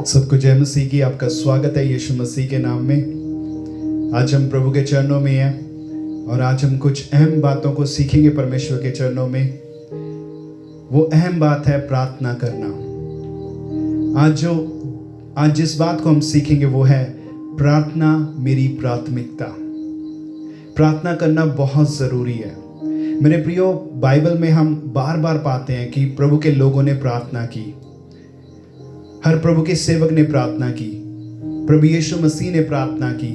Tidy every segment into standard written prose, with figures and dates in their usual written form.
सबको जय मसीह की। आपका स्वागत है यीशु मसीह के नाम में। आज हम प्रभु के चरणों में हैं और आज हम कुछ अहम बातों को सीखेंगे परमेश्वर के चरणों में। वो अहम बात है प्रार्थना करना। आज जिस बात को हम सीखेंगे वो है प्रार्थना मेरी प्राथमिकता। प्रार्थना करना बहुत ज़रूरी है मेरे प्रियो। बाइबल में हम बार बार पाते हैं कि प्रभु के लोगों ने प्रार्थना की, हर प्रभु के सेवक ने प्रार्थना की, प्रभु यीशु मसीह ने प्रार्थना की,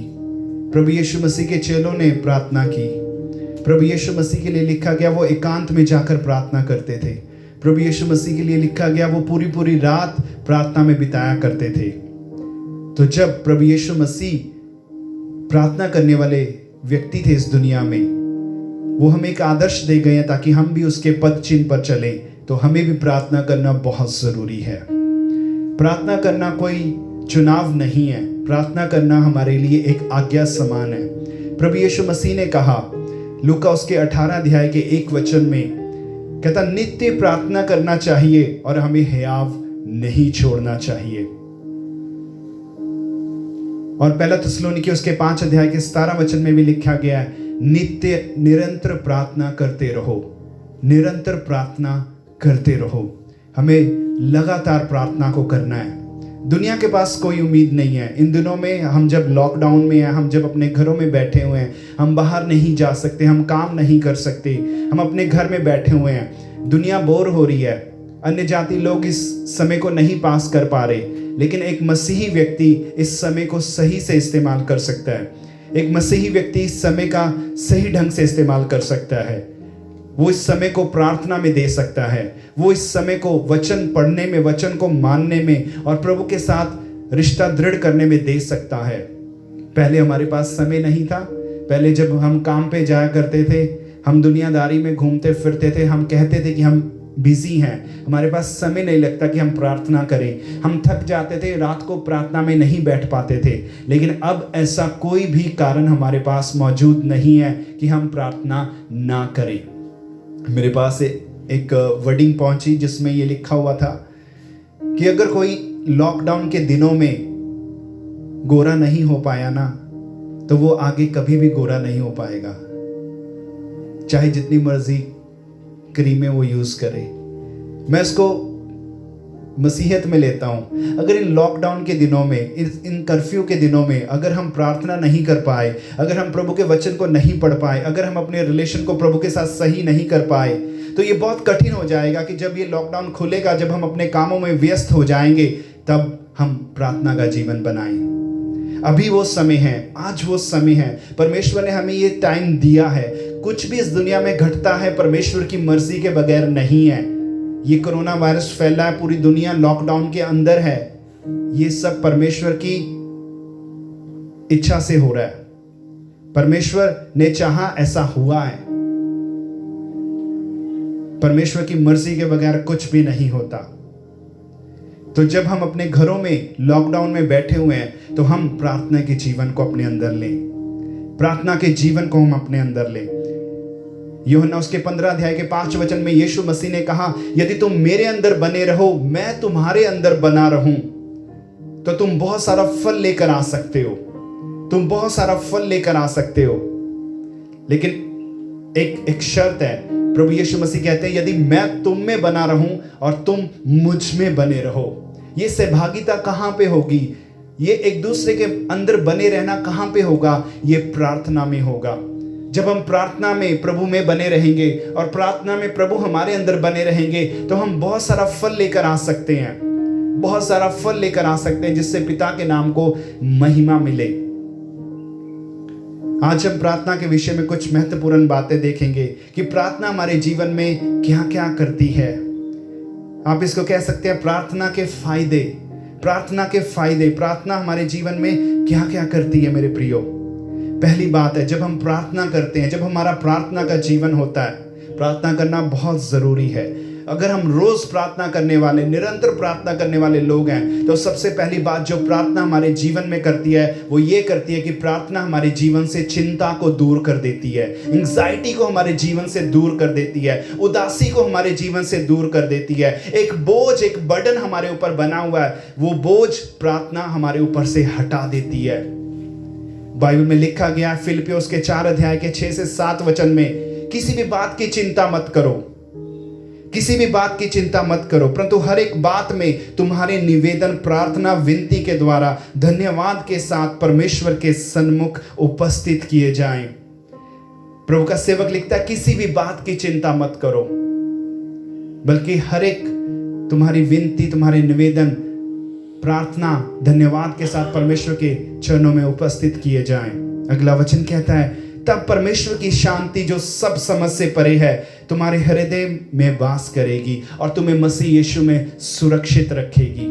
प्रभु यीशु मसीह के चेलों ने प्रार्थना की। प्रभु यीशु मसीह के लिए लिखा गया वो एकांत में जाकर प्रार्थना करते थे। प्रभु यीशु मसीह के लिए लिखा गया वो पूरी पूरी रात प्रार्थना में बिताया करते थे। तो जब प्रभु यीशु मसीह प्रार्थना करने वाले व्यक्ति थे इस दुनिया में, वो हमें एक आदर्श दे गए हैं ताकि हम भी उसके पद चिन्ह पर चलें। तो हमें भी प्रार्थना करना बहुत ज़रूरी है। प्रार्थना करना कोई चुनाव नहीं है, प्रार्थना करना हमारे लिए एक आज्ञा समान है। प्रभु यीशु मसीह ने कहा लूका उसके 18 अध्याय के 1 वचन में, कहता नित्य प्रार्थना करना चाहिए और हमें हियाव नहीं छोड़ना चाहिए। और पहला थिस्सलुनीके उसके 5 अध्याय के 17 वचन में भी लिखा गया है नित्य निरंतर प्रार्थना करते रहो, निरंतर प्रार्थना करते रहो। हमें लगातार प्रार्थना को करना है। दुनिया के पास कोई उम्मीद नहीं है। इन दिनों में हम जब लॉकडाउन में हैं, हम जब अपने घरों में बैठे हुए हैं, हम बाहर नहीं जा सकते, हम काम नहीं कर सकते, हम अपने घर में बैठे हुए हैं, दुनिया बोर हो रही है, अन्य जाति लोग इस समय को नहीं पास कर पा रहे, लेकिन एक मसीही व्यक्ति इस समय को सही से इस्तेमाल कर सकता है। एक मसीही व्यक्ति इस समय का सही ढंग से इस्तेमाल कर सकता है। वो इस समय को प्रार्थना में दे सकता है, वो इस समय को वचन पढ़ने में, वचन को मानने में और प्रभु के साथ रिश्ता दृढ़ करने में दे सकता है। पहले हमारे पास समय नहीं था। पहले जब हम काम पे जाया करते थे, हम दुनियादारी में घूमते फिरते थे, हम कहते थे कि हम बिजी हैं, हमारे पास समय नहीं लगता कि हम प्रार्थना करें, हम थक जाते थे, रात को प्रार्थना में नहीं बैठ पाते थे। लेकिन अब ऐसा कोई भी कारण हमारे पास मौजूद नहीं है कि हम प्रार्थना ना करें। मेरे पास एक वर्डिंग पहुंची जिसमें ये लिखा हुआ था कि अगर कोई लॉकडाउन के दिनों में गोरा नहीं हो पाया ना, तो वो आगे कभी भी गोरा नहीं हो पाएगा, चाहे जितनी मर्जी क्रीमें वो यूज़ करे। मैं इसको मसीहत में लेता हूँ। अगर इन लॉकडाउन के दिनों में, इन कर्फ्यू के दिनों में अगर हम प्रार्थना नहीं कर पाए, अगर हम प्रभु के वचन को नहीं पढ़ पाए, अगर हम अपने रिलेशन को प्रभु के साथ सही नहीं कर पाए, तो ये बहुत कठिन हो जाएगा कि जब ये लॉकडाउन खुलेगा, जब हम अपने कामों में व्यस्त हो जाएंगे, तब हम प्रार्थना का जीवन बनाएं। अभी वो समय है, आज वो समय है। परमेश्वर ने हमें ये टाइम दिया है। कुछ भी इस दुनिया में घटता है परमेश्वर की मर्जी के बगैर नहीं है। ये कोरोना वायरस फैला है, पूरी दुनिया लॉकडाउन के अंदर है, ये सब परमेश्वर की इच्छा से हो रहा है। परमेश्वर ने चाहा ऐसा हुआ है। परमेश्वर की मर्जी के बगैर कुछ भी नहीं होता। तो जब हम अपने घरों में लॉकडाउन में बैठे हुए हैं, तो हम प्रार्थना के जीवन को अपने अंदर लें, प्रार्थना के जीवन को हम अपने अंदर लें। यूहन्ना उसके 15 अध्याय के 5 वचन में यीशु मसीह ने कहा यदि तुम मेरे अंदर बने रहो, मैं तुम्हारे अंदर बना रहूं, तो तुम बहुत सारा फल लेकर आ सकते हो, तुम बहुत सारा फल लेकर आ सकते हो। लेकिन एक शर्त है। प्रभु यीशु मसीह कहते हैं यदि मैं तुम में बना रहूं और तुम मुझ में बने रहो। ये सहभागिता कहां पे होगी? ये एक दूसरे के अंदर बने रहना कहां पे होगा? ये प्रार्थना में होगा। जब हम प्रार्थना में प्रभु में बने रहेंगे और प्रार्थना में प्रभु हमारे अंदर बने रहेंगे, तो हम बहुत सारा फल लेकर आ सकते हैं, बहुत सारा फल लेकर आ सकते हैं, जिससे पिता के नाम को महिमा मिले। आज हम प्रार्थना के विषय में कुछ महत्वपूर्ण बातें देखेंगे कि प्रार्थना हमारे जीवन में क्या क्या करती है। आप इसको कह सकते हैं प्रार्थना के फायदे। प्रार्थना के फायदे, प्रार्थना हमारे जीवन में क्या क्या करती है मेरे प्रियो। पहली बात है, जब हम प्रार्थना करते हैं, जब हमारा प्रार्थना का जीवन होता है, प्रार्थना करना बहुत ज़रूरी है। अगर हम रोज प्रार्थना करने वाले, निरंतर प्रार्थना करने वाले लोग हैं, तो सबसे पहली बात जो प्रार्थना हमारे जीवन में करती है वो ये करती है कि प्रार्थना हमारे जीवन से चिंता को दूर कर देती है, एंग्जाइटी को हमारे जीवन से दूर कर देती है, उदासी को हमारे जीवन से दूर कर देती है। एक बोझ, एक बर्डन हमारे ऊपर बना हुआ है, वो बोझ प्रार्थना हमारे ऊपर से हटा देती है। बाइबल में लिखा गया है फिलिपियों के 4 अध्याय के 6 से 7 वचन में, किसी भी बात की चिंता मत करो, किसी भी बात की चिंता मत करो, परंतु हर एक बात में तुम्हारे निवेदन, प्रार्थना, विनती के द्वारा धन्यवाद के साथ परमेश्वर के सन्मुख उपस्थित किए जाएं। प्रभु का सेवक लिखता है किसी भी बात की चिंता मत करो, बल्कि हर एक तुम्हारी विनती, तुम्हारे निवेदन, प्रार्थना धन्यवाद के साथ परमेश्वर के चरणों में उपस्थित किए जाएं। अगला वचन कहता है तब परमेश्वर की शांति जो सब समझ से परे है तुम्हारे हृदय में वास करेगी और तुम्हें मसीह यीशु में सुरक्षित रखेगी।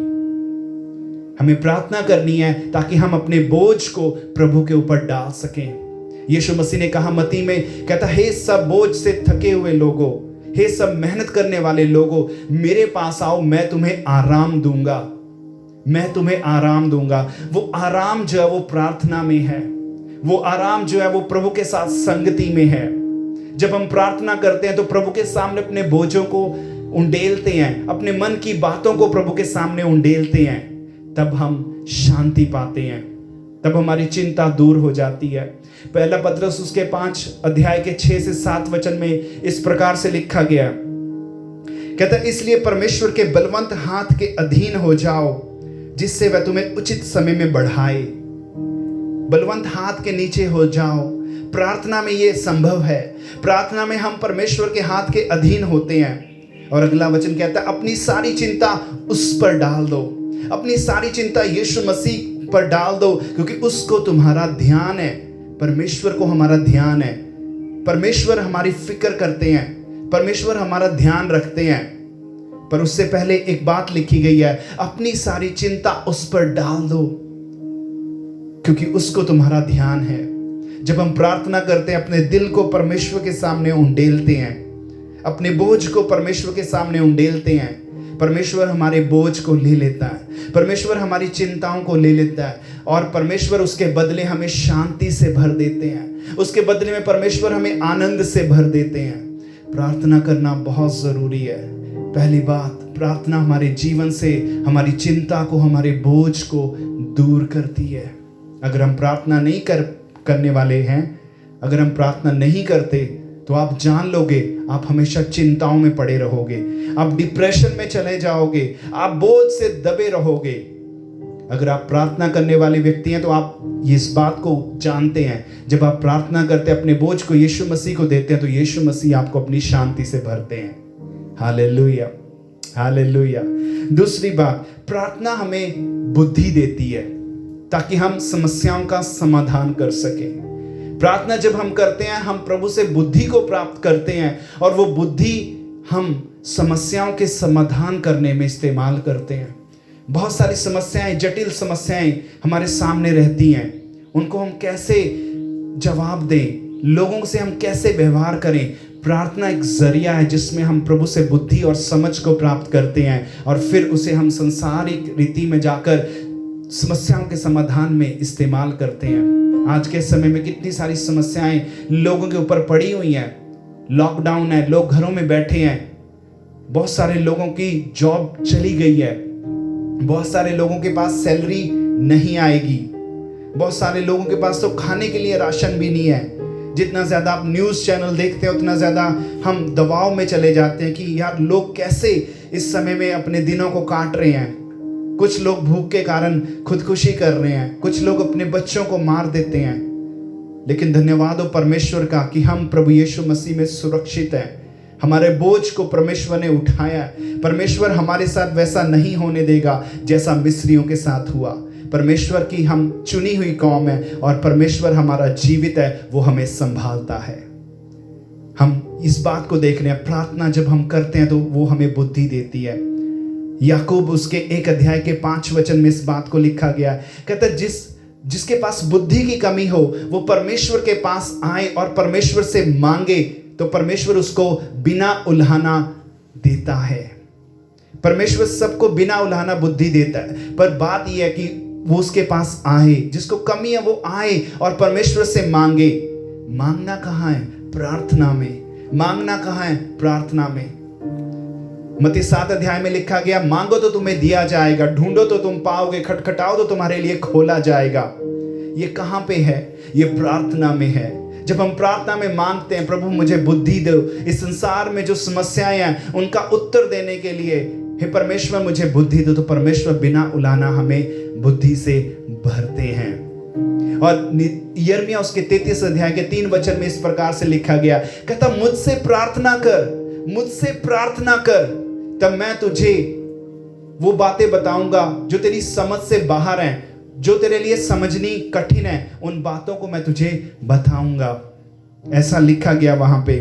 हमें प्रार्थना करनी है ताकि हम अपने बोझ को प्रभु के ऊपर डाल सकें। यीशु मसीह ने कहा मत्ती में, कहता हे सब बोझ से थके हुए लोगों, हे सब मेहनत करने वाले लोगों, मेरे पास आओ, मैं तुम्हें आराम दूंगा, मैं तुम्हें आराम दूंगा। वो आराम जो है वो प्रार्थना में है, वो आराम जो है वो प्रभु के साथ संगति में है। जब हम प्रार्थना करते हैं तो प्रभु के सामने अपने बोझों को उंडेलते हैं, अपने मन की बातों को प्रभु के सामने उंडेलते हैं, तब हम शांति पाते हैं, तब हमारी चिंता दूर हो जाती है। पहला पत्रस उसके 5 अध्याय के 6 से 7 वचन में इस प्रकार से लिखा गया, कहता इसलिए परमेश्वर के बलवंत हाथ के अधीन हो जाओ जिससे वह तुम्हें उचित समय में बढ़ाए। बलवंत हाथ के नीचे हो जाओ। प्रार्थना में यह संभव है, प्रार्थना में हम परमेश्वर के हाथ के अधीन होते हैं। और अगला वचन कहता है अपनी सारी चिंता उस पर डाल दो, अपनी सारी चिंता यीशु मसीह पर डाल दो, क्योंकि उसको तुम्हारा ध्यान है। परमेश्वर को हमारा ध्यान है, परमेश्वर हमारी फिक्र करते हैं, परमेश्वर हमारा ध्यान रखते हैं। पर उससे पहले एक बात लिखी गई है, अपनी सारी चिंता उस पर डाल दो, क्योंकि उसको तुम्हारा ध्यान है। जब हम प्रार्थना करते हैं, अपने दिल को परमेश्वर के सामने उंडेलते हैं, अपने बोझ को परमेश्वर के सामने उंडेलते हैं, परमेश्वर हमारे बोझ को ले लेता है, परमेश्वर हमारी चिंताओं को ले लेता है, और परमेश्वर उसके बदले हमें शांति से भर देते हैं, उसके बदले में परमेश्वर हमें आनंद से भर देते हैं। प्रार्थना करना बहुत जरूरी है। पहली बात, प्रार्थना हमारे जीवन से हमारी चिंता को, हमारे बोझ को दूर करती है। अगर हम प्रार्थना नहीं करने वाले हैं, अगर हम प्रार्थना नहीं करते, तो आप जान लोगे आप हमेशा चिंताओं में पड़े रहोगे, आप डिप्रेशन में चले जाओगे, आप बोझ से दबे रहोगे। अगर आप प्रार्थना करने वाले व्यक्ति हैं तो आप इस बात को जानते हैं, जब आप प्रार्थना करते अपने बोझ को यीशु मसीह को देते हैं तो यीशु मसीह आपको अपनी शांति से भरते हैं। Hallelujah, hallelujah. दूसरी बात, प्रार्थना हमें बुद्धि देती है ताकि हम समस्याओं का समाधान कर सकें। प्रार्थना जब हम करते हैं, हम प्रभु से बुद्धि को प्राप्त करते हैं, और वो बुद्धि हम समस्याओं के समाधान करने में इस्तेमाल करते हैं। बहुत सारी समस्याएं, जटिल समस्याएं हमारे सामने रहती हैं, उनको हम कैसे जवाब दें, लोगों से हम कैसे व्यवहार करें। प्रार्थना एक जरिया है जिसमें हम प्रभु से बुद्धि और समझ को प्राप्त करते हैं, और फिर उसे हम संसारिक रीति में जाकर समस्याओं के समाधान में इस्तेमाल करते हैं। आज के समय में कितनी सारी समस्याएं लोगों के ऊपर पड़ी हुई हैं। लॉकडाउन है, लोग घरों में बैठे हैं, बहुत सारे लोगों की जॉब चली गई है, बहुत सारे लोगों के पास सैलरी नहीं आएगी, बहुत सारे लोगों के पास तो खाने के लिए राशन भी नहीं है। जितना ज़्यादा आप न्यूज़ चैनल देखते हैं उतना ज़्यादा हम दबाव में चले जाते हैं कि यार लोग कैसे इस समय में अपने दिनों को काट रहे हैं। कुछ लोग भूख के कारण खुदकुशी कर रहे हैं, कुछ लोग अपने बच्चों को मार देते हैं। लेकिन धन्यवाद हो परमेश्वर का कि हम प्रभु यीशु मसीह में सुरक्षित हैं। हमारे बोझ को परमेश्वर ने उठाया है। परमेश्वर हमारे साथ वैसा नहीं होने देगा जैसा मिस्रियों के साथ हुआ। परमेश्वर की हम चुनी हुई कौम है, और परमेश्वर हमारा जीवित है, वो हमें संभालता है। हम इस बात को देख रहे हैं, प्रार्थना जब हम करते हैं तो वो हमें बुद्धि देती है। याकूब उसके 1 अध्याय के 5 वचन में इस बात को लिखा गया है, कहता है जिसके पास बुद्धि की कमी हो वो परमेश्वर के पास आए और परमेश्वर से मांगे तो परमेश्वर उसको बिना उल्हाना देता है। परमेश्वर सबको बिना उलाहना बुद्धि देता है, पर बात यह है कि वो उसके पास आए, जिसको कमी है वो आए और परमेश्वर से मांगे। मांगना कहाँ है? प्रार्थना में। मांगना कहाँ है? प्रार्थना में। मत्ती 7 अध्याय में लिखा गया, मांगो तो तुम्हें दिया जाएगा, ढूंढो तो तुम पाओगे, खटखटाओ तो तुम्हारे लिए खोला जाएगा। ये कहाँ पे है? ये प्रार्थना में है। जब हम प्रार्थना में मांगते हैं, प्रभु मुझे बुद्धि दो, इस संसार में जो समस्याएं हैं उनका उत्तर देने के लिए, हे परमेश्वर मुझे बुद्धि दो, तो परमेश्वर बिना उलाना हमें बुद्धि से भरते हैं। और यिर्मयाह उसके 33 अध्याय के 3 वचन में इस प्रकार से लिखा गया, कहता मुझसे प्रार्थना कर, मुझसे प्रार्थना कर, तब मैं तुझे वो बातें बताऊंगा जो तेरी समझ से बाहर हैं, जो तेरे लिए समझनी कठिन है, उन बातों को मैं तुझे बताऊंगा। ऐसा लिखा गया वहां पे।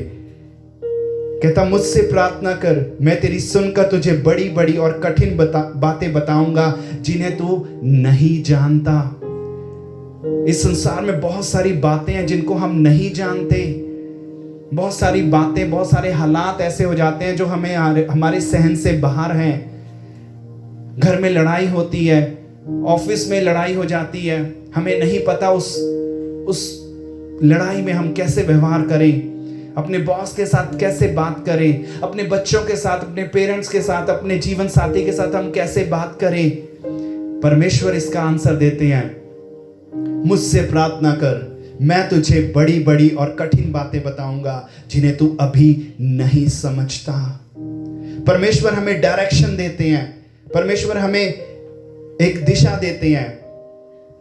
कहता मुझसे प्रार्थना कर, मैं तेरी सुनकर तुझे बड़ी बड़ी और कठिन बातें बताऊंगा जिन्हें तू नहीं जानता। इस संसार में बहुत सारी बातें हैं जिनको हम नहीं जानते। बहुत सारी बातें, बहुत सारे हालात ऐसे हो जाते हैं जो हमें हमारे सहन से बाहर हैं। घर में लड़ाई होती है, ऑफिस में लड़ाई हो जाती है, हमें नहीं पता उस लड़ाई में हम कैसे व्यवहार करें, अपने बॉस के साथ कैसे बात करें, अपने बच्चों के साथ, अपने पेरेंट्स के साथ, अपने जीवन साथी के साथ हम कैसे बात करें। परमेश्वर इसका आंसर देते हैं, मुझसे प्रार्थना कर, मैं तुझे बड़ी बड़ी और कठिन बातें बताऊंगा जिन्हें तू अभी नहीं समझता। परमेश्वर हमें डायरेक्शन देते हैं, परमेश्वर हमें एक दिशा देते हैं,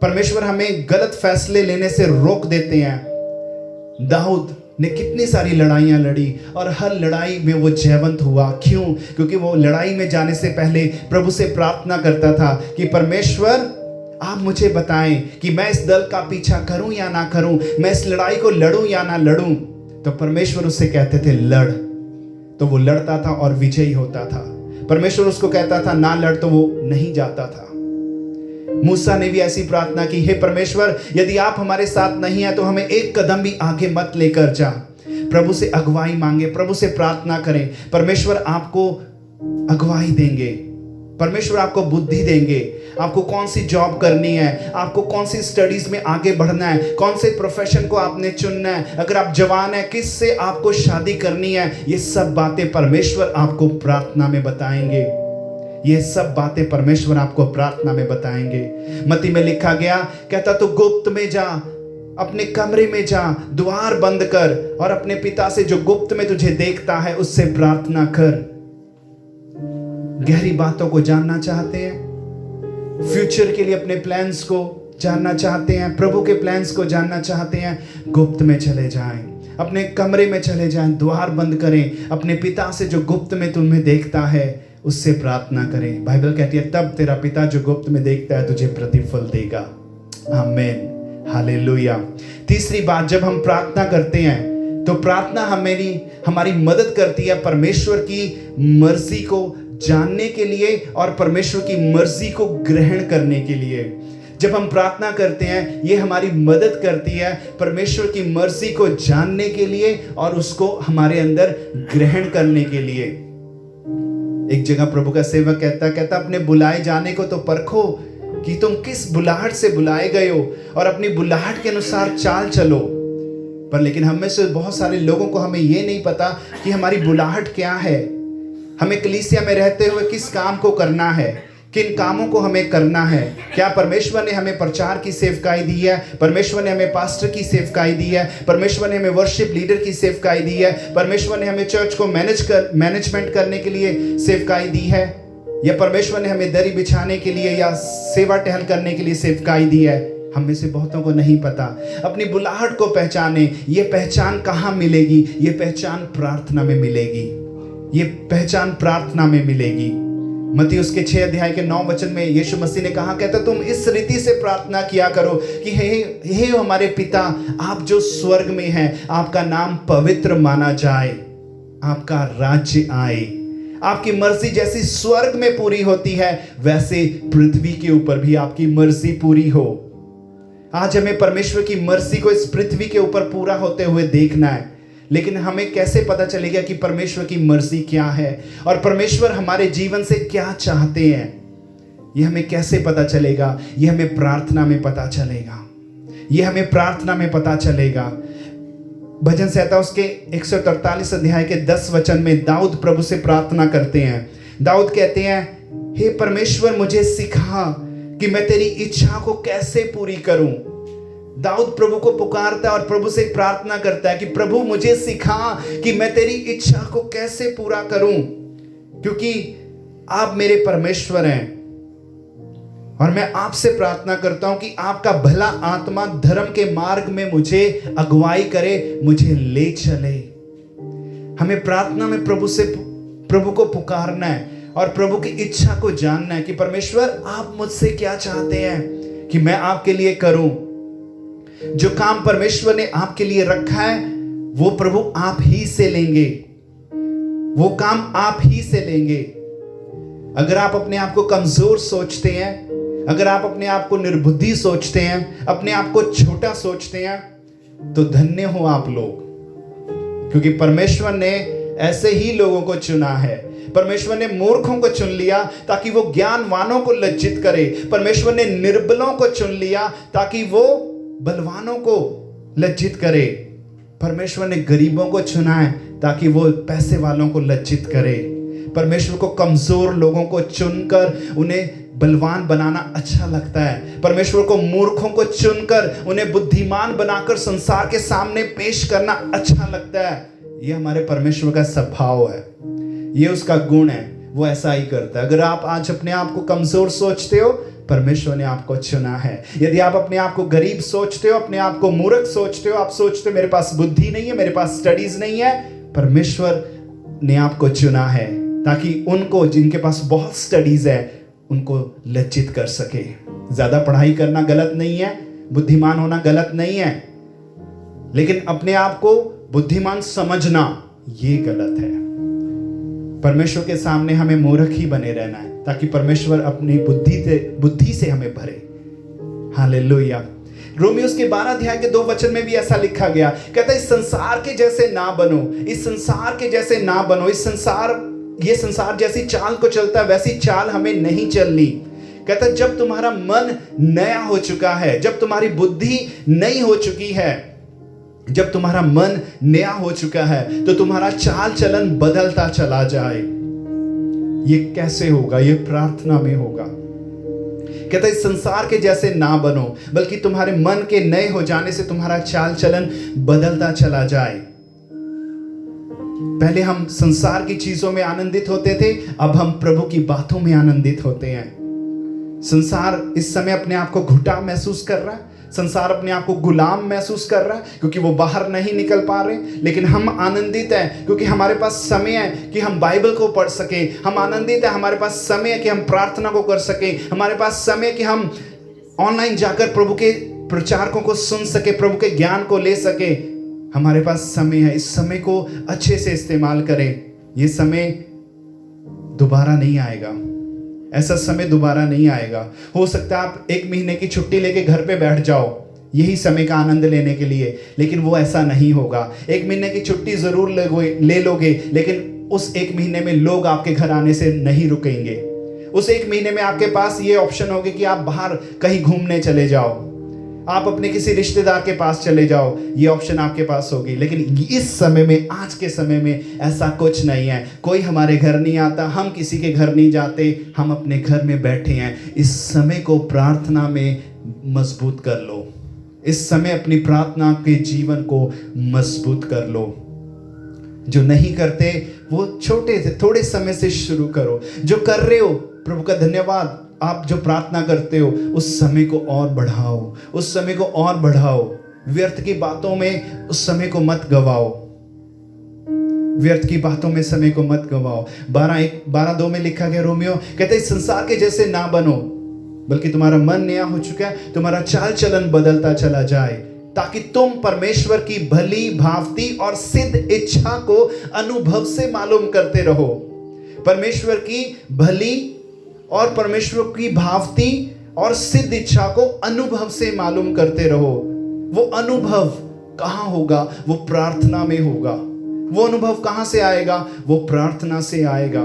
परमेश्वर हमें गलत फैसले लेने से रोक देते हैं। दाऊद ने कितनी सारी लड़ाइयां लड़ी और हर लड़ाई में वो जयवंत हुआ। क्यों? क्योंकि वो लड़ाई में जाने से पहले प्रभु से प्रार्थना करता था कि परमेश्वर आप मुझे बताएं कि मैं इस दल का पीछा करूं या ना करूं, मैं इस लड़ाई को लड़ूं या ना लड़ूं। तो परमेश्वर उससे कहते थे लड़, तो वो लड़ता था और विजयी होता था। परमेश्वर उसको कहता था ना लड़, तो वो नहीं जाता था। मूसा ने भी ऐसी प्रार्थना की, हे परमेश्वर यदि आप हमारे साथ नहीं हैं तो हमें एक कदम भी आगे मत लेकर जा। प्रभु से अगुवाई मांगे, प्रभु से प्रार्थना करें, परमेश्वर आपको अगुवाई देंगे, परमेश्वर आपको बुद्धि देंगे। आपको कौन सी जॉब करनी है, आपको कौन सी स्टडीज में आगे बढ़ना है, कौन से प्रोफेशन को आपने चुनना है, अगर आप जवान हैं किस से आपको शादी करनी है, ये सब बातें परमेश्वर आपको प्रार्थना में बताएंगे। ये सब बातें परमेश्वर आपको प्रार्थना में बताएंगे। मत्ती में लिखा गया, कहता तो गुप्त में जा, अपने कमरे में जा, द्वार बंद कर और अपने पिता से जो गुप्त में तुझे देखता है उससे प्रार्थना कर। गहरी बातों को जानना चाहते हैं, फ्यूचर के लिए अपने प्लान्स को जानना चाहते हैं, प्रभु के प्लान्स को जानना चाहते हैं, गुप्त में चले जाएं, अपने कमरे में चले जाएं, द्वार बंद करें, अपने पिता से जो गुप्त में तुम्हें देखता है उससे प्रार्थना करें। बाइबल कहती है तब तेरा पिता जो गुप्त में देखता है तुझे प्रतिफल देगा। आमीन, हालेलुया। तीसरी बात, जब हम प्रार्थना करते हैं तो प्रार्थना हमारी मदद करती है परमेश्वर की मर्जी को जानने के लिए और परमेश्वर की मर्जी को ग्रहण करने के लिए। जब हम प्रार्थना करते हैं ये हमारी मदद करती है परमेश्वर की मर्जी को जानने के लिए और उसको हमारे अंदर ग्रहण करने के लिए। एक जगह प्रभु का सेवक कहता अपने बुलाए जाने को तो परखो कि तुम किस बुलाहट से बुलाए गए हो और अपनी बुलाहट के अनुसार चाल चलो। पर लेकिन हम में से बहुत सारे लोगों को हमें ये नहीं पता कि हमारी बुलाहट क्या है, हमें कलीसिया में रहते हुए किस काम को करना है, किन कामों को हमें करना है। क्या परमेश्वर ने हमें प्रचार की सेवकाई दी है, परमेश्वर ने हमें पास्टर की सेवकाई दी है, परमेश्वर ने हमें वर्शिप लीडर की सेवकाई दी है, परमेश्वर ने हमें चर्च को मैनेजमेंट करने के लिए सेवकाई दी है, या परमेश्वर ने हमें दरी बिछाने के लिए या सेवा टहल करने के लिए सेवकाई दी है। हम में से बहुतों को नहीं पता। अपनी बुलाहट को पहचाने। ये पहचान कहाँ मिलेगी? ये पहचान प्रार्थना में मिलेगी, ये पहचान प्रार्थना में मिलेगी। मत्ती उसके 6 अध्याय के 9 वचन में यीशु मसीह ने कहा, कहता तुम इस रीति से प्रार्थना किया करो कि हे हमारे पिता, आप जो स्वर्ग में हैं, आपका नाम पवित्र माना जाए, आपका राज्य आए, आपकी मर्जी जैसी स्वर्ग में पूरी होती है वैसे पृथ्वी के ऊपर भी आपकी मर्जी पूरी हो। आज हमें परमेश्वर की मर्जी को इस पृथ्वी के ऊपर पूरा होते हुए देखना है। लेकिन हमें कैसे पता चलेगा कि परमेश्वर की मर्जी क्या है और परमेश्वर हमारे जीवन से क्या चाहते हैं? ये हमें कैसे पता चलेगा? ये हमें प्रार्थना में पता चलेगा। ये हमें प्रार्थना में पता चलेगा। भजन संहिता उसके 143 अध्याय के 10 वचन में दाऊद प्रभु से प्रार्थना करते हैं। दाऊद कहते हैं, हे परमेश्वर मुझे सिखा कि मैं तेरी इच्छा को कैसे पूरी करूं। दाऊद प्रभु को पुकारता है और प्रभु से प्रार्थना करता है कि प्रभु मुझे सिखा कि मैं तेरी इच्छा को कैसे पूरा करूं, क्योंकि आप मेरे परमेश्वर हैं और मैं आपसे प्रार्थना करता हूं कि आपका भला आत्मा धर्म के मार्ग में मुझे अगुवाई करे, मुझे ले चले। हमें प्रार्थना में प्रभु को पुकारना है और प्रभु की इच्छा को जानना है कि परमेश्वर आप मुझसे क्या चाहते हैं कि मैं आपके लिए करूं। जो काम परमेश्वर ने आपके लिए रखा है वो प्रभु आप ही से लेंगे, वो काम आप ही से लेंगे। अगर आप अपने आप को कमजोर सोचते हैं, अगर आप अपने आप को निर्बुद्धि सोचते हैं, अपने आप को छोटा सोचते हैं, तो धन्य हो आप लोग, क्योंकि परमेश्वर ने ऐसे ही लोगों को चुना है। परमेश्वर ने मूर्खों को चुन लिया ताकि वो ज्ञानवानों को लज्जित करे। परमेश्वर ने निर्बलों को चुन लिया ताकि वो बलवानों को लज्जित करे। परमेश्वर ने गरीबों को चुना है ताकि वो पैसे वालों को लज्जित करे। परमेश्वर को कमजोर लोगों को चुनकर उन्हें बलवान बनाना अच्छा लगता है। परमेश्वर को मूर्खों को चुनकर उन्हें बुद्धिमान बनाकर संसार के सामने पेश करना अच्छा लगता है। यह हमारे परमेश्वर का स्वभाव है, ये उसका गुण है, वो ऐसा ही करता है। अगर आप आज अपने आप को कमजोर सोचते हो, परमेश्वर ने आपको चुना है। यदि आप अपने आप को गरीब सोचते हो, अपने आप को मूर्ख सोचते हो, आप सोचते हो मेरे पास बुद्धि नहीं है, मेरे पास स्टडीज नहीं है, परमेश्वर ने आपको चुना है ताकि उनको जिनके पास बहुत स्टडीज है उनको लज्जित कर सके। ज्यादा पढ़ाई करना गलत नहीं है, बुद्धिमान होना गलत नहीं है, लेकिन अपने आप को बुद्धिमान समझना ये गलत है। परमेश्वर के सामने हमें मूर्ख ही बने रहना है ताकि परमेश्वर अपनी बुद्धि से हमें भरे। हालेलुया। रोमियोस के 12 अध्याय के 2 वचन में भी ऐसा लिखा गया, कहता है इस संसार के जैसे ना बनो, इस संसार के जैसे ना बनो। ये संसार जैसी चाल को चलता है वैसी चाल हमें नहीं चलनी। कहता है जब तुम्हारा मन नया हो चुका है, जब तुम्हारी बुद्धि नई हो चुकी है, जब तुम्हारा मन नया हो चुका है, तो तुम्हारा चाल चलन बदलता चला जाए। ये कैसे होगा? ये प्रार्थना में होगा। कहता है इस संसार के जैसे ना बनो, बल्कि तुम्हारे मन के नए हो जाने से तुम्हारा चाल चलन बदलता चला जाए। पहले हम संसार की चीजों में आनंदित होते थे, अब हम प्रभु की बातों में आनंदित होते हैं। संसार इस समय अपने आप को घुटा महसूस कर रहा है, संसार अपने आप को गुलाम महसूस कर रहा है क्योंकि वो बाहर नहीं निकल पा रहे, लेकिन हम आनंदित हैं क्योंकि हमारे पास समय है कि हम बाइबल को पढ़ सके। हम आनंदित है, हमारे पास समय है कि हम प्रार्थना को कर सके। हमारे पास समय है कि हम ऑनलाइन जाकर प्रभु के प्रचारकों को सुन सके, प्रभु के ज्ञान को ले सके। हमारे पास समय है, इस समय को अच्छे से इस्तेमाल करें। ये समय दोबारा नहीं आएगा, ऐसा समय दोबारा नहीं आएगा। हो सकता है आप 1 महीने की छुट्टी लेके घर पे बैठ जाओ यही समय का आनंद लेने के लिए, लेकिन वो ऐसा नहीं होगा। 1 महीने की छुट्टी जरूर ले लोगे, लेकिन उस 1 महीने में लोग आपके घर आने से नहीं रुकेंगे। उस 1 महीने में आपके पास ये ऑप्शन होगी कि आप बाहर कहीं घूमने चले जाओ, आप अपने किसी रिश्तेदार के पास चले जाओ, ये ऑप्शन आपके पास होगी। लेकिन इस समय में, आज के समय में ऐसा कुछ नहीं है। कोई हमारे घर नहीं आता, हम किसी के घर नहीं जाते, हम अपने घर में बैठे हैं। इस समय को प्रार्थना में मजबूत कर लो, इस समय अपनी प्रार्थना के जीवन को मजबूत कर लो। जो नहीं करते वो छोटे से थोड़े समय से शुरू करो। जो कर रहे हो प्रभु का धन्यवाद, आप जो प्रार्थना करते हो उस समय को और बढ़ाओ, उस समय को और बढ़ाओ। व्यर्थ की बातों में उस समय को मत गवाओ, व्यर्थ की बातों में समय को मत गवाओ। 12:2 में लिखा गया, रोमियो कहते इस संसार के जैसे ना बनो, बल्कि तुम्हारा मन नया हो चुका है, तुम्हारा चाल चलन बदलता चला जाए, ताकि तुम परमेश्वर की भली, भावती और सिद्ध इच्छा को अनुभव से मालूम करते रहो। परमेश्वर की भली और परमेश्वर की भावती और सिद्ध इच्छा को अनुभव से मालूम करते रहो। वो अनुभव कहाँ होगा? वो प्रार्थना में होगा। वो अनुभव कहाँ से आएगा? वो प्रार्थना से आएगा।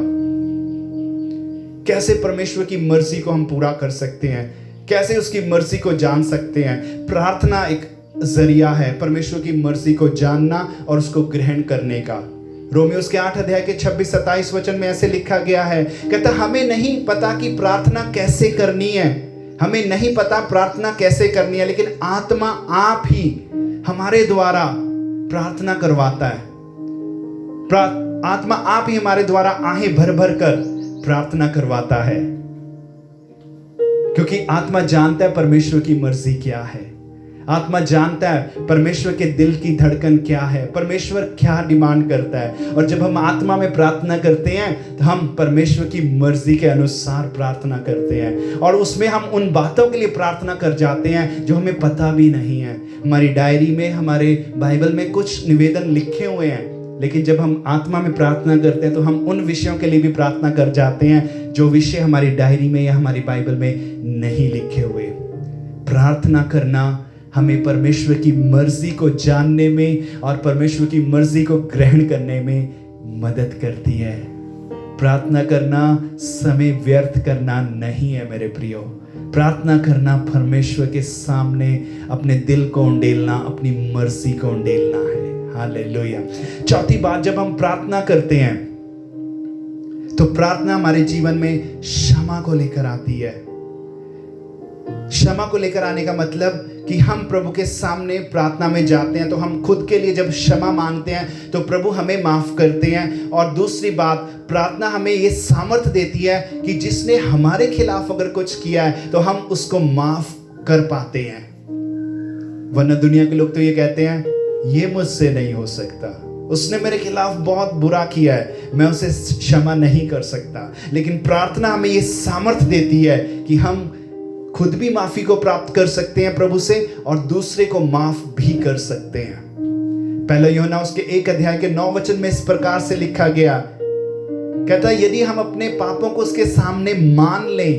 कैसे परमेश्वर की मर्जी को हम पूरा कर सकते हैं? कैसे उसकी मर्जी को जान सकते हैं? प्रार्थना एक जरिया है परमेश्वर की मर्जी को जानना और उसको ग्रहण करने का। रोमियो के 8 अध्याय के 26-27 वचन में ऐसे लिखा गया है, कहता हमें नहीं पता कि प्रार्थना कैसे करनी है, हमें नहीं पता प्रार्थना कैसे करनी है, लेकिन आत्मा आप ही हमारे द्वारा प्रार्थना करवाता है। आत्मा आप ही हमारे द्वारा आहें भर भर कर प्रार्थना करवाता है, क्योंकि आत्मा जानता है परमेश्वर की मर्जी क्या है। आत्मा जानता है परमेश्वर के दिल की धड़कन क्या है, परमेश्वर क्या डिमांड करता है। और जब हम आत्मा में प्रार्थना करते हैं तो हम परमेश्वर की मर्जी के अनुसार प्रार्थना करते हैं, और उसमें हम उन बातों के लिए प्रार्थना कर जाते हैं जो हमें पता भी नहीं है। हमारी डायरी में, हमारे बाइबल में कुछ निवेदन लिखे हुए हैं, लेकिन जब हम आत्मा में प्रार्थना करते हैं तो हम उन विषयों के लिए भी प्रार्थना कर जाते हैं जो विषय हमारी डायरी में या हमारी बाइबल में नहीं लिखे हुए। प्रार्थना करना हमें परमेश्वर की मर्जी को जानने में और परमेश्वर की मर्जी को ग्रहण करने में मदद करती है। प्रार्थना करना समय व्यर्थ करना नहीं है मेरे प्रियो। प्रार्थना करना परमेश्वर के सामने अपने दिल को उंडेलना, अपनी मर्जी को उंडेलना है। हालेलुया। चौथी बात, जब हम प्रार्थना करते हैं तो प्रार्थना हमारे जीवन में क्षमा को लेकर आती है। क्षमा को लेकर आने का मतलब कि हम प्रभु के सामने प्रार्थना में जाते हैं तो हम खुद के लिए जब क्षमा मांगते हैं तो प्रभु हमें माफ करते हैं। और दूसरी बात, प्रार्थना हमें ये सामर्थ्य देती है कि जिसने हमारे खिलाफ अगर कुछ किया है तो हम उसको माफ कर पाते हैं। वरना दुनिया के लोग तो ये कहते हैं, ये मुझसे नहीं हो सकता, उसने मेरे खिलाफ बहुत बुरा किया है, मैं उसे क्षमा नहीं कर सकता। लेकिन प्रार्थना हमें ये सामर्थ्य देती है कि हम खुद भी माफी को प्राप्त कर सकते हैं प्रभु से और दूसरे को माफ भी कर सकते हैं। पहला यूहन्ना उसके 1 अध्याय के 9 वचन में इस प्रकार से लिखा गया, कहता है यदि हम अपने पापों को उसके सामने मान लें,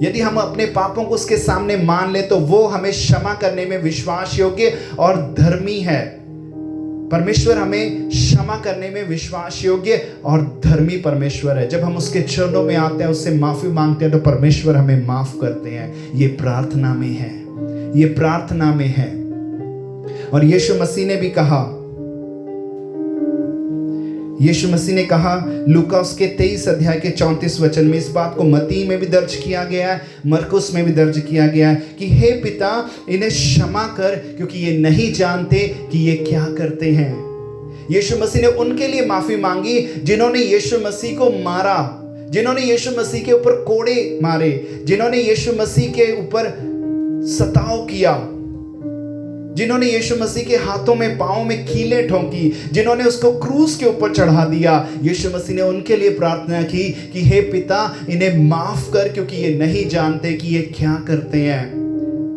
यदि हम अपने पापों को उसके सामने मान लें तो वो हमें क्षमा करने में विश्वास योग्य और धर्मी है। परमेश्वर हमें क्षमा करने में विश्वास योग्य और धर्मी परमेश्वर है। जब हम उसके चरणों में आते हैं, उससे माफी मांगते हैं तो परमेश्वर हमें माफ करते हैं। ये प्रार्थना में है, ये प्रार्थना में है। और यीशु मसीह ने भी कहा, यीशु मसीह ने कहा लूका उसके 23 अध्याय के 34 वचन में, इस बात को मत्ती में भी दर्ज किया गया है, मरकुस में भी दर्ज किया गया है कि हे पिता इन्हें क्षमा कर क्योंकि ये नहीं जानते कि ये क्या करते हैं। यीशु मसीह ने उनके लिए माफी मांगी जिन्होंने यीशु मसीह को मारा, जिन्होंने यीशु मसीह के ऊपर कोड़े मारे, जिन्होंने यीशु मसीह के ऊपर सताव किया, जिन्होंने यीशु मसीह के हाथों में पांवों में कीलें ठोंकी, जिन्होंने उसको क्रूस के ऊपर चढ़ा दिया। यीशु मसीह ने उनके लिए प्रार्थना की कि हे पिता इन्हें माफ कर क्योंकि ये नहीं जानते कि ये क्या करते हैं।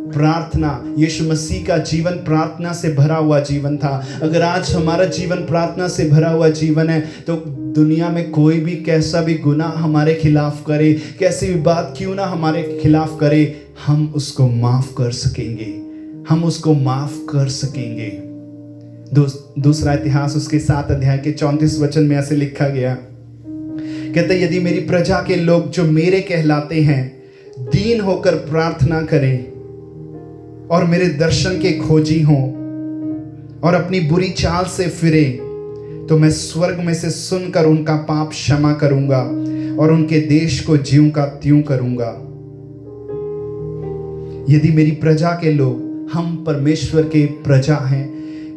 प्रार्थना, यीशु मसीह का जीवन प्रार्थना से भरा हुआ जीवन था। अगर आज हमारा जीवन प्रार्थना से भरा हुआ जीवन है तो दुनिया में कोई भी कैसा भी गुनाह हमारे खिलाफ करे, कैसी भी बात क्यों ना हमारे खिलाफ करे, हम उसको माफ कर सकेंगे, हम उसको माफ कर सकेंगे। दूसरा इतिहास उसके 7 अध्याय के 34 वचन में ऐसे लिखा गया, कहते यदि मेरी प्रजा के लोग जो मेरे कहलाते हैं दीन होकर प्रार्थना करें और मेरे दर्शन के खोजी हों और अपनी बुरी चाल से फिरे तो मैं स्वर्ग में से सुनकर उनका पाप क्षमा करूंगा और उनके देश को ज्यों का त्यों करूंगा। यदि मेरी प्रजा के लोग, हम परमेश्वर के प्रजा हैं,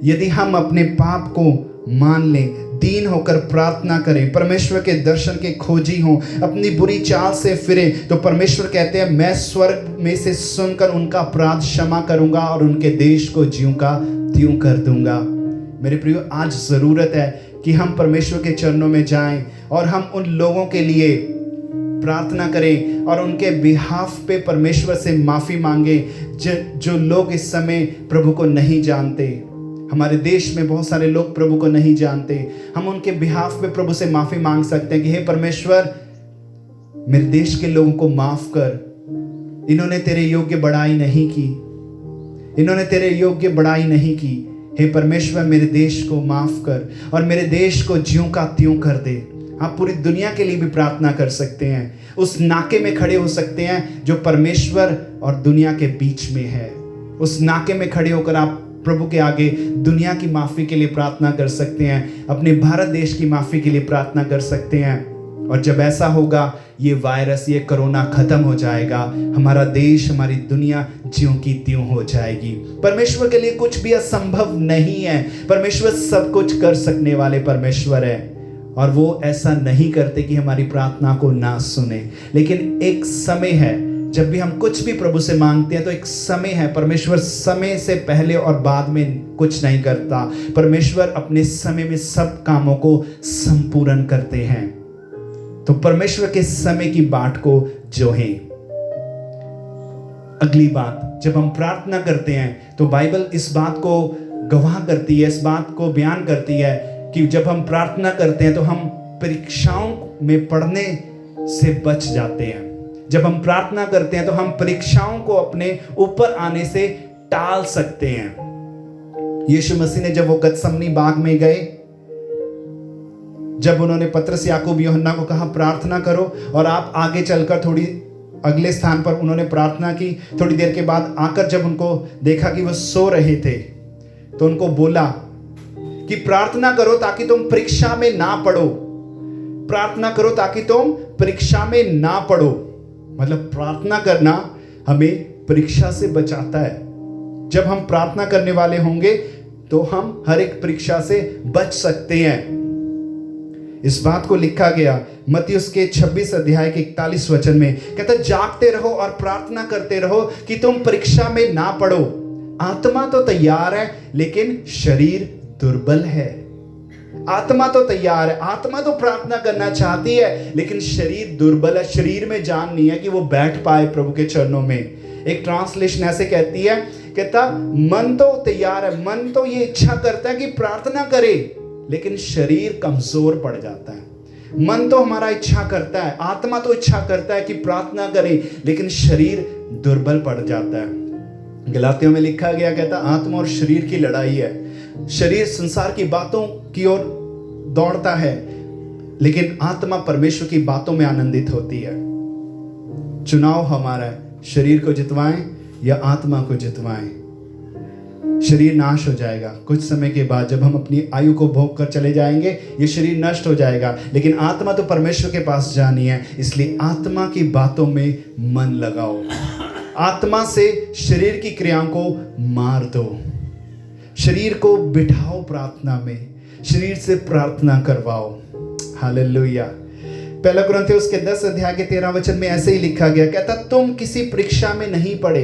यदि हम अपने पाप को मान लें, दीन होकर प्रार्थना करें, परमेश्वर के दर्शन के खोजी हों, अपनी बुरी चाल से फिरे, तो परमेश्वर कहते हैं मैं स्वर्ग में से सुनकर उनका अपराध क्षमा करूंगा और उनके देश को ज्यों का त्यों कर दूंगा। मेरे प्रियो, आज ज़रूरत है कि हम परमेश्वर के चरणों में जाएं और हम उन लोगों के लिए प्रार्थना करें और उनके बिहाफ पे परमेश्वर से माफ़ी मांगे जो लोग इस समय प्रभु को नहीं जानते। हमारे देश में बहुत सारे लोग प्रभु को नहीं जानते। हम उनके बिहाफ पे प्रभु से माफ़ी मांग सकते हैं कि हे परमेश्वर, मेरे देश के लोगों को माफ़ कर, इन्होंने तेरे योग्य बड़ाई नहीं की, इन्होंने तेरे योग्य बड़ाई नहीं की। हे परमेश्वर, मेरे देश को माफ कर और मेरे देश को ज्यों का त्यों कर दे। आप पूरी दुनिया के लिए भी प्रार्थना कर सकते हैं। उस नाके में खड़े हो सकते हैं जो परमेश्वर और दुनिया के बीच में है। उस नाके में खड़े होकर आप प्रभु के आगे दुनिया की माफ़ी के लिए प्रार्थना कर सकते हैं, अपने भारत देश की माफ़ी के लिए प्रार्थना कर सकते हैं। और जब ऐसा होगा, ये वायरस, ये कोरोना खत्म हो जाएगा, हमारा देश, हमारी दुनिया ज्यों की त्यों हो जाएगी। परमेश्वर के लिए कुछ भी असंभव नहीं है। परमेश्वर सब कुछ कर सकने वाले परमेश्वर है, और वो ऐसा नहीं करते कि हमारी प्रार्थना को ना सुने। लेकिन एक समय है, जब भी हम कुछ भी प्रभु से मांगते हैं तो एक समय है। परमेश्वर समय से पहले और बाद में कुछ नहीं करता। परमेश्वर अपने समय में सब कामों को संपूर्ण करते हैं। तो परमेश्वर के समय की बाट को जोहें। अगली बात, जब हम प्रार्थना करते हैं तो बाइबल इस बात को गवाह करती है, इस बात को बयान करती है कि जब हम प्रार्थना करते हैं तो हम परीक्षाओं में पड़ने से बच जाते हैं। जब हम प्रार्थना करते हैं तो हम परीक्षाओं को अपने ऊपर आने से टाल सकते हैं। यीशु मसीह ने जब वो गतसमनी बाग में गए, जब उन्होंने पतरस, याकूब, यूहन्ना को कहा प्रार्थना करो, और आप आगे चलकर थोड़ी अगले स्थान पर उन्होंने प्रार्थना की। थोड़ी देर के बाद आकर जब उनको देखा कि वो सो रहे थे, तो उनको बोला कि प्रार्थना करो ताकि तुम परीक्षा में ना पड़ो। प्रार्थना करो ताकि तुम परीक्षा में ना पड़ो। मतलब प्रार्थना करना हमें परीक्षा से बचाता है। जब हम प्रार्थना करने वाले होंगे तो हम हर एक परीक्षा से बच सकते हैं। इस बात को लिखा गया मत्ती उसके 26 अध्याय के 41 वचन में, कहता जागते रहो और प्रार्थना करते रहो कि तुम परीक्षा में ना पड़ो। आत्मा तो तैयार है लेकिन शरीर दुर्बल है। आत्मा तो तैयार है, आत्मा तो प्रार्थना करना चाहती है, लेकिन शरीर दुर्बल है। शरीर में जान नहीं है कि वो बैठ पाए प्रभु के चरणों में। एक ट्रांसलेशन ऐसे कहती है, कहता मन तो तैयार है, मन तो ये इच्छा करता है कि प्रार्थना करे, लेकिन शरीर कमजोर पड़ जाता है। मन तो हमारा इच्छा करता है, आत्मा तो इच्छा करता है कि प्रार्थना करे, लेकिन शरीर दुर्बल पड़ जाता है। गलातियों में लिखा गया, कहता आत्मा और शरीर की लड़ाई है। शरीर संसार की बातों की ओर दौड़ता है, लेकिन आत्मा परमेश्वर की बातों में आनंदित होती है। चुनाव हमारा है, शरीर को जितवाएं या आत्मा को जितवाएं। शरीर नाश हो जाएगा कुछ समय के बाद, जब हम अपनी आयु को भोग कर चले जाएंगे ये शरीर नष्ट हो जाएगा, लेकिन आत्मा तो परमेश्वर के पास जानी है। इसलिए आत्मा की बातों में मन लगाओ। आत्मा से शरीर की क्रियाओं को मार दो। शरीर को बिठाओ प्रार्थना में, शरीर से प्रार्थना करवाओ। हालेलुया। पहला कुरिन्थियों उसके 10 अध्याय के 13 वचन में ऐसे ही लिखा गया, कहता तुम किसी परीक्षा में नहीं पड़े।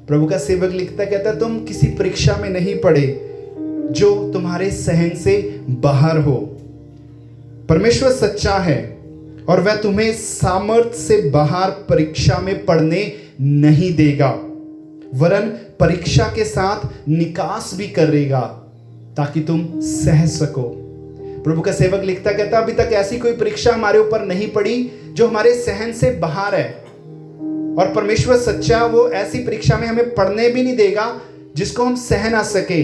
प्रभु का सेवक लिखता, कहता तुम किसी परीक्षा में नहीं पड़े जो तुम्हारे सहन से बाहर हो। परमेश्वर सच्चा है और वह तुम्हें सामर्थ्य से बाहर परीक्षा में पड़ने नहीं देगा, वरन परीक्षा के साथ निकास भी करेगा ताकि तुम सह सको। प्रभु का सेवक लिखता, कहता अभी तक ऐसी कोई परीक्षा हमारे ऊपर नहीं पड़ी जो हमारे सहन से बाहर है, और परमेश्वर सच्चा, वो ऐसी परीक्षा में हमें पढ़ने भी नहीं देगा जिसको हम सह ना सके,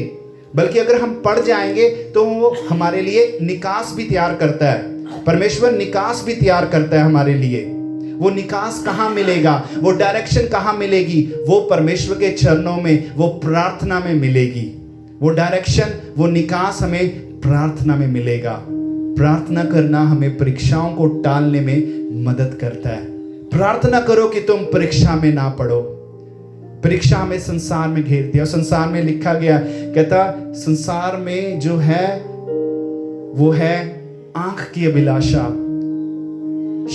बल्कि अगर हम पढ़ जाएंगे तो वो हमारे लिए निकास भी तैयार करता है। परमेश्वर निकास भी तैयार करता है हमारे लिए। वो निकास कहाँ मिलेगा, वो डायरेक्शन कहाँ मिलेगी? वो परमेश्वर के चरणों में, वो प्रार्थना में मिलेगी। वो डायरेक्शन, वो निकास हमें प्रार्थना में मिलेगा। प्रार्थना करना हमें परीक्षाओं को टालने में मदद करता है। प्रार्थना करो कि तुम परीक्षा में ना पड़ो। परीक्षा हमें संसार में घेरती है, और संसार में लिखा गया, कहता संसार में जो है वो है आंख की अभिलाषा,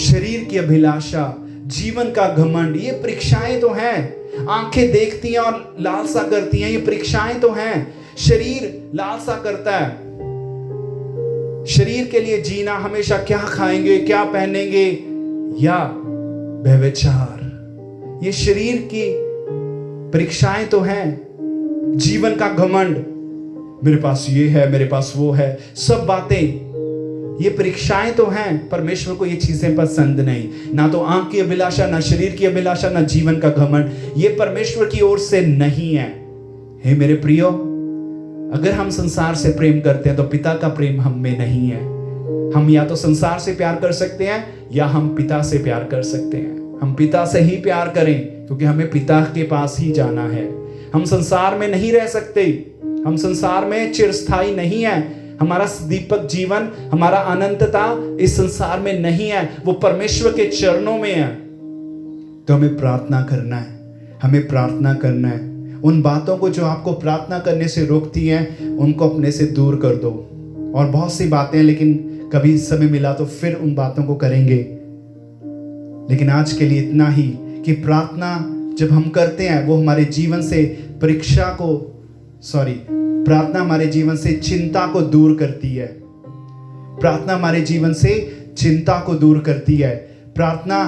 शरीर की अभिलाषा, जीवन का घमंड। ये परीक्षाएं तो हैं। आंखें देखती हैं और लालसा करती हैं, ये परीक्षाएं तो हैं। शरीर लालसा करता है, शरीर के लिए जीना, हमेशा क्या खाएंगे, क्या पहनेंगे, या व्यभिचार। ये शरीर की परीक्षाएं तो हैं। जीवन का घमंड, मेरे पास ये है, मेरे पास वो है, सब बातें, ये परीक्षाएं तो हैं। परमेश्वर को ये चीजें पसंद नहीं। ना तो आंख की अभिलाषा, ना शरीर की अभिलाषा, ना जीवन का घमंड। ये परमेश्वर की ओर से नहीं है। हे मेरे प्रियो, अगर हम संसार से प्रेम करते हैं तो पिता का प्रेम हम में नहीं है। हम या तो संसार से प्यार कर सकते हैं या हम पिता से प्यार कर सकते हैं। हम पिता से ही प्यार करें क्योंकि हमें पिता के पास ही जाना है। हम संसार में नहीं रह सकते, हम संसार में चिरस्थायी नहीं है। हमारा दीपक जीवन, हमारा अनंतता इस संसार में नहीं है, वो परमेश्वर के चरणों में है। तो हमें प्रार्थना करना है, हमें प्रार्थना करना है। उन बातों को जो आपको प्रार्थना करने से रोकती हैं उनको अपने से दूर कर दो। और बहुत सी बातें हैं, लेकिन कभी समय मिला तो फिर उन बातों को करेंगे। लेकिन आज के लिए इतना ही कि प्रार्थना जब हम करते हैं वो हमारे जीवन से प्रार्थना हमारे जीवन से चिंता को दूर करती है। प्रार्थना हमारे जीवन से चिंता को दूर करती है। प्रार्थना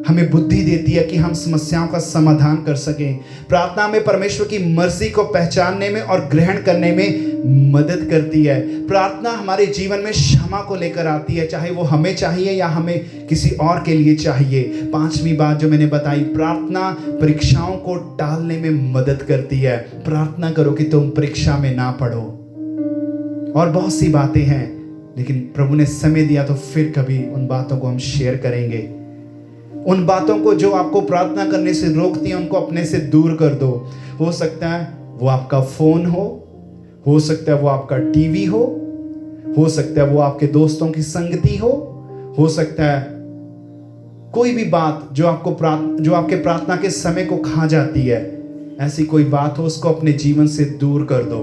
हमें बुद्धि देती है कि हम समस्याओं का समाधान कर सकें। प्रार्थना हमें परमेश्वर की मर्जी को पहचानने में और ग्रहण करने में मदद करती है। प्रार्थना हमारे जीवन में क्षमा को लेकर आती है, चाहे वो हमें चाहिए या हमें किसी और के लिए चाहिए। पांचवी बात जो मैंने बताई, प्रार्थना परीक्षाओं को टालने में मदद करती है। प्रार्थना करो कि तुम परीक्षा में ना पढ़ो। और बहुत सी बातें हैं, लेकिन प्रभु ने समय दिया तो फिर कभी उन बातों को हम शेयर करेंगे। उन बातों को जो आपको प्रार्थना करने से रोकती हैं उनको अपने से दूर कर दो। हो सकता है वो आपका फोन हो सकता है वो आपका टीवी हो सकता है वो आपके दोस्तों की संगति हो सकता है कोई भी बात जो आपके प्रार्थना के समय को खा जाती है। ऐसी कोई बात हो, उसको अपने जीवन से दूर कर दो।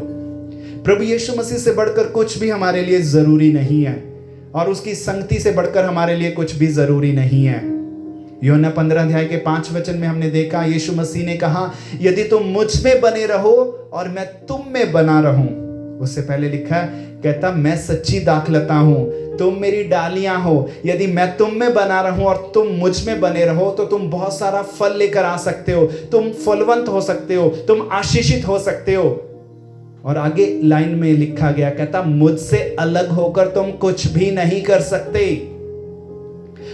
प्रभु यीशु मसीह से बढ़कर कुछ भी हमारे लिए जरूरी नहीं है और उसकी संगति से बढ़कर हमारे लिए कुछ भी जरूरी नहीं है। यूहन्ना 15 अध्याय के 5 वचन में हमने देखा, यीशु मसीह ने कहा, यदि तुम मुझ में बने रहो और मैं तुम में बना रहूं। उससे पहले लिखा है, कहता मैं सच्ची दाखलता हूं, तुम मेरी डालियां हो। यदि मैं तुम में बना रहूं और तुम मुझ में बने रहो तो तुम बहुत सारा फल लेकर आ सकते हो, तुम फलवंत हो सकते हो, तुम आशीषित हो सकते हो। और आगे लाइन में लिखा गया, कहता मुझसे अलग होकर तुम कुछ भी नहीं कर सकते।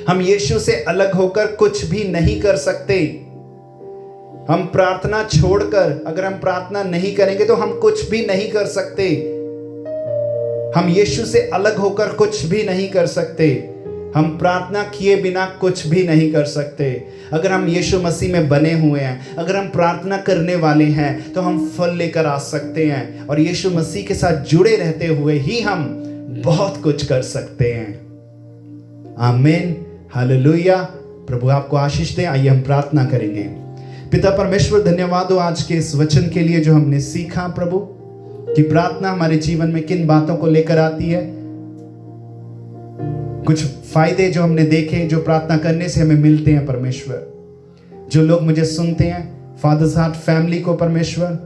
हम यीशु से अलग होकर कुछ भी नहीं कर सकते। हम प्रार्थना छोड़कर अगर हम प्रार्थना नहीं करेंगे तो हम कुछ भी नहीं कर सकते। हम यीशु से अलग होकर कुछ भी नहीं कर सकते। हम प्रार्थना किए बिना कुछ भी नहीं कर सकते। अगर हम यीशु मसीह में बने हुए हैं, अगर हम प्रार्थना करने वाले हैं तो हम फल लेकर आ सकते हैं और यीशु मसीह के साथ जुड़े रहते हुए ही हम बहुत कुछ कर सकते हैं। आमीन, हालेलुया। प्रभु आपको आशीष दे। आइए हम प्रार्थना करेंगे। पिता परमेश्वर, धन्यवाद हो आज के इस वचन के लिए जो हमने सीखा प्रभु, कि प्रार्थना हमारे जीवन में किन बातों को लेकर आती है। कुछ फायदे जो हमने देखे जो प्रार्थना करने से हमें मिलते हैं परमेश्वर। जो लोग मुझे सुनते हैं, फादर्स हार्ट फैमिली को परमेश्वर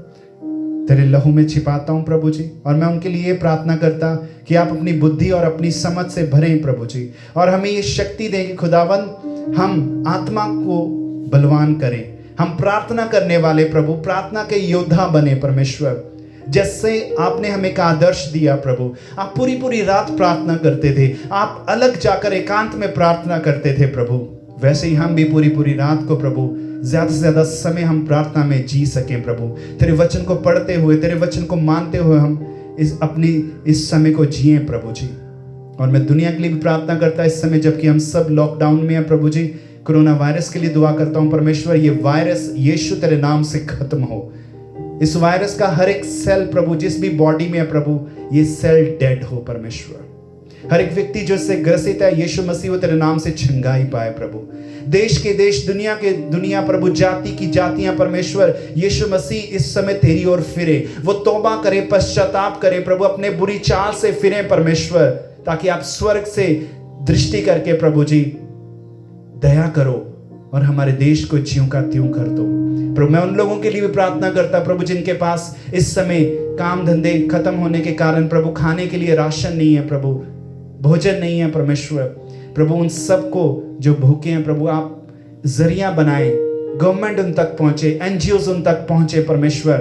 तेरे लहू में छिपाता हूं प्रभु जी, और मैं उनके लिए प्रार्थना करता कि आप अपनी बुद्धि और अपनी समझ से भरें प्रभु जी, और हमें ये शक्ति दें कि खुदावंद हम आत्मा को बलवान करें। हम प्रार्थना करने वाले प्रभु, प्रार्थना के योद्धा बने परमेश्वर। जैसे आपने हमें एक आदर्श दिया प्रभु, आप पूरी पूरी रात प्रार्थना करते थे, आप अलग जाकर एकांत में प्रार्थना करते थे प्रभु, वैसे ही हम भी पूरी पूरी रात को प्रभु ज्यादा से ज्यादा समय हम प्रार्थना में जी सकें प्रभु। तेरे वचन को पढ़ते हुए, तेरे वचन को मानते हुए हम इस समय को जिए प्रभु जी। और मैं दुनिया के लिए भी प्रार्थना करता इस समय जबकि हम सब लॉकडाउन में हैं प्रभु जी। कोरोना वायरस के लिए दुआ करता हूं परमेश्वर, ये वायरस यीशु तेरे नाम से खत्म हो। इस वायरस का हर एक सेल प्रभु जिस भी बॉडी में है प्रभु, ये सेल डेड हो परमेश्वर। हर एक व्यक्ति जो इससे ग्रसित है, यीशु मसीह वो तेरे नाम से छंगाई पाए प्रभु। देश के देश, दुनिया के दुनिया प्रभु, जाति की जातियां परमेश्वर, यीशु मसीह इस समय तेरी ओर फिरे, वो तौबा करे, पश्चाताप करे प्रभु, अपने बुरी चाल से फिरे परमेश्वर, ताकि आप स्वर्ग से दृष्टि करके प्रभु जी दया करो और हमारे देश को ज्यों का त्यों कर दो प्रभु। मैं उन लोगों के लिए भी प्रार्थना करता प्रभु जिनके पास इस समय काम धंधे खत्म होने के कारण प्रभु खाने के लिए राशन नहीं है प्रभु, भोजन नहीं है परमेश्वर। प्रभु उन सबको जो भूखे हैं प्रभु, आप जरिया बनाए, गवर्नमेंट उन तक पहुंचे, एनजीओज उन तक पहुंचे परमेश्वर,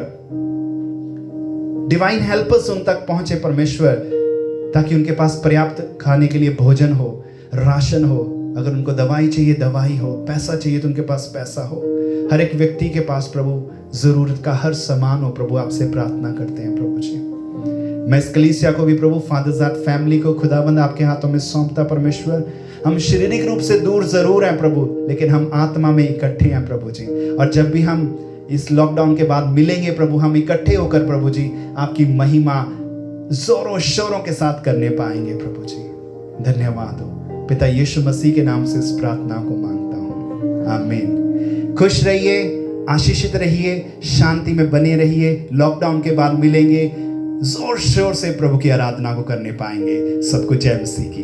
डिवाइन हेल्पर्स उन तक पहुंचे परमेश्वर, ताकि उनके पास पर्याप्त खाने के लिए भोजन हो, राशन हो। अगर उनको दवाई चाहिए दवाई हो, पैसा चाहिए तो उनके पास पैसा हो। हर एक व्यक्ति के पास प्रभु जरूरत का हर सामान हो। प्रभु आपसे प्रार्थना करते हैं प्रभु जी। मैं इस कलीसिया को भी प्रभु फादर्स हार्ट फैमिली को खुदाबंद आपके हाथों में सौंपता परमेश्वर। हम शारीरिक रूप से दूर जरूर हैं प्रभु, लेकिन हम आत्मा में इकट्ठे हैं प्रभु जी। और जब भी हम इस लॉकडाउन के बाद मिलेंगे प्रभु, हम इकट्ठे होकर प्रभु जी आपकी महिमा जोरों शोरों के साथ करने पाएंगे प्रभु जी। धन्यवाद हो पिता यीशु मसीह के नाम से इस प्रार्थना को मांगता हूँ, आमीन। खुश रहिए, आशीषित रहिए, शांति में बने रहिए। लॉकडाउन के बाद मिलेंगे, जोर शोर से प्रभु की आराधना को करने पाएंगे। सबको जय मसीह की।